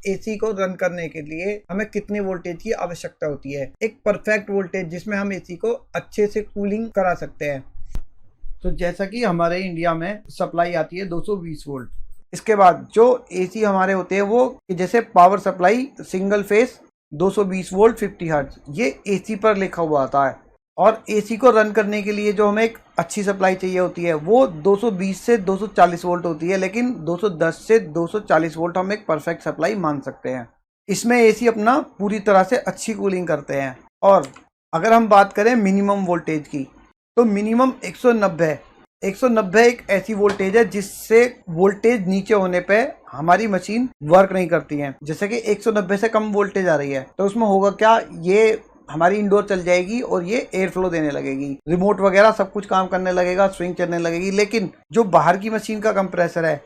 AC को run करने के लिए हमें कितने वोल्टेज की आवश्यकता होती है, एक परफेक्ट वोल्टेज जिसमें हम एसी को अच्छे से कूलिंग करा सकते हैं। तो जैसा कि हमारे इंडिया में सप्लाई आती है 220 वोल्ट। इसके बाद जो एसी हमारे होते हैं वो जैसे power supply single phase 220 volt 50 hertz, ये एसी पर लिखा हुआ आता है। और एसी को रन करने के लिए जो हमें एक अच्छी सप्लाई चाहिए होती है वो 220 से 240 वोल्ट होती है, लेकिन 210 से 240 वोल्ट हम एक परफेक्ट सप्लाई मान सकते हैं। इसमें एसी अपना पूरी तरह से अच्छी कूलिंग करते हैं। और अगर हम बात करें मिनिमम वोल्टेज की, तो मिनिमम 190 एक ऐसी वोल्टेज है जिससे वोल्टेज नीचे होने पे हमारी मशीन वर्क नहीं करती है। जैसे कि 190 से कम वोल्टेज आ रही है तो उसमें होगा क्या, ये हमारी इंडोर चल जाएगी और ये एयर फ्लो देने लगेगी, रिमोट वगैरह सब कुछ काम करने लगेगा, स्विंग चलने लगेगी। लेकिन जो बाहर की मशीन का कंप्रेसर है,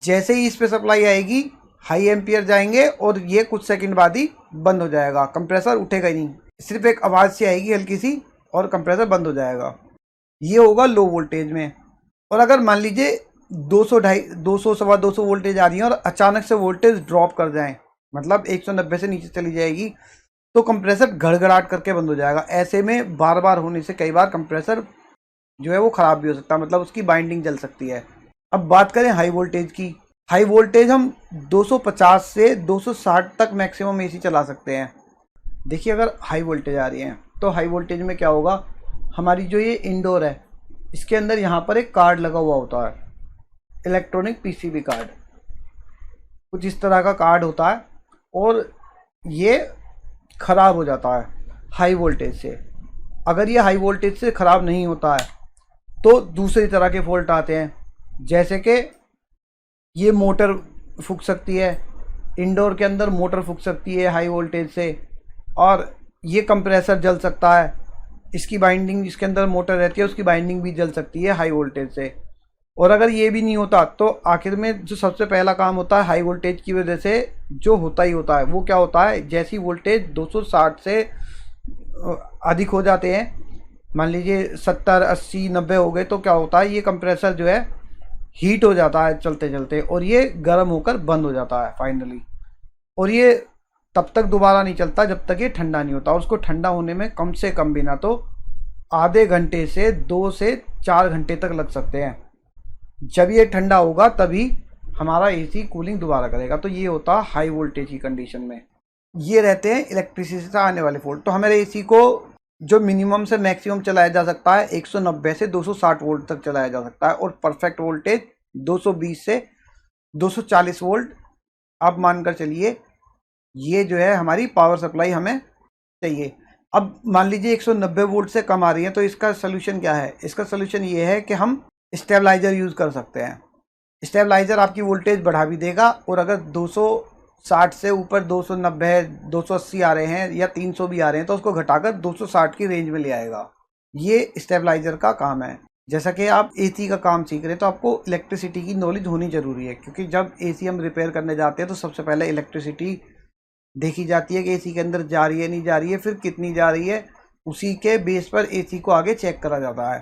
जैसे ही इस पे सप्लाई आएगी हाई एम्पियर जाएंगे और ये कुछ सेकंड बाद ही बंद हो जाएगा, कंप्रेसर उठेगा ही नहीं, सिर्फ एक आवाज़ सी आएगी हल्की सी और कंप्रेसर बंद हो जाएगा। ये होगा लो वोल्टेज में। और अगर मान लीजिए 200 सवा 200 वोल्टेज आ रही है और अचानक से वोल्टेज ड्रॉप कर जाए, मतलब 190 से नीचे चली जाएगी, तो कंप्रेसर गड़गड़ाहट करके बंद हो जाएगा। ऐसे में बार बार होने से कई बार कंप्रेसर जो है वो ख़राब भी हो सकता है, मतलब उसकी बाइंडिंग जल सकती है। अब बात करें हाई वोल्टेज की, हाई वोल्टेज हम 250 से 260 तक मैक्सिमम एसी चला सकते हैं। देखिए अगर हाई वोल्टेज आ रही है तो हाई वोल्टेज में क्या होगा, हमारी जो ये इंडोर है इसके अंदर यहाँ पर एक कार्ड लगा हुआ होता है, इलेक्ट्रॉनिक पीसीबी कार्ड, कुछ इस तरह का कार्ड होता है, और ये ख़राब हो जाता है हाई वोल्टेज से। अगर ये हाई वोल्टेज से ख़राब नहीं होता है तो दूसरी तरह के फॉल्ट आते हैं, जैसे कि ये मोटर फूक सकती है, इंडोर के अंदर मोटर फूक सकती है हाई वोल्टेज से, और ये कंप्रेसर जल सकता है, इसकी बाइंडिंग जिसके अंदर मोटर रहती है उसकी बाइंडिंग भी जल सकती है हाई वोल्टेज से। और अगर ये भी नहीं होता तो आखिर में जो सबसे पहला काम होता है हाई वोल्टेज की वजह से जो होता ही होता है वो क्या होता है, जैसी वोल्टेज 260 से अधिक हो जाते हैं, मान लीजिए 70 80 90 हो गए, तो क्या होता है, ये कंप्रेसर जो है हीट हो जाता है चलते चलते और ये गर्म होकर बंद हो जाता है फाइनली। और ये तब तक दोबारा नहीं चलता जब तक ये ठंडा नहीं होता। उसको ठंडा होने में कम से कम भी ना तो आधे घंटे से 2 से 4 घंटे तक लग सकते हैं। जब ये ठंडा होगा तभी हमारा एसी कूलिंग दोबारा करेगा। तो ये होता है हाई वोल्टेज की कंडीशन में। ये रहते हैं इलेक्ट्रिसिटी से आने वाले फॉल्ट। तो हमारे एसी को जो मिनिमम से मैक्सिमम चलाया जा सकता है 190 से 260 वोल्ट तक चलाया जा सकता है, और परफेक्ट वोल्टेज 220 से 240 वोल्ट आप मानकर चलिए। ये जो है हमारी पावर सप्लाई हमें चाहिए। अब मान लीजिए 190 वोल्ट से कम आ रही है, तो इसका सोल्यूशन क्या है, इसका सोल्यूशन ये है कि हम स्टेबलाइजर यूज़ कर सकते हैं। स्टेबलाइजर आपकी वोल्टेज बढ़ा भी देगा, और अगर 260 से ऊपर 290 280 आ रहे हैं या 300 भी आ रहे हैं तो उसको घटाकर 260 की रेंज में ले आएगा। ये स्टेबलाइजर का काम है। जैसा कि आप एसी का काम सीख रहे हैं तो आपको इलेक्ट्रिसिटी की नॉलेज होनी ज़रूरी है, क्योंकि जब एसी हम रिपेयर करने जाते हैं तो सबसे पहले इलेक्ट्रिसिटी देखी जाती है कि एसी के अंदर जा रही है नहीं जा रही है, फिर कितनी जा रही है, उसी के बेस पर एसी को आगे चेक करा जाता है।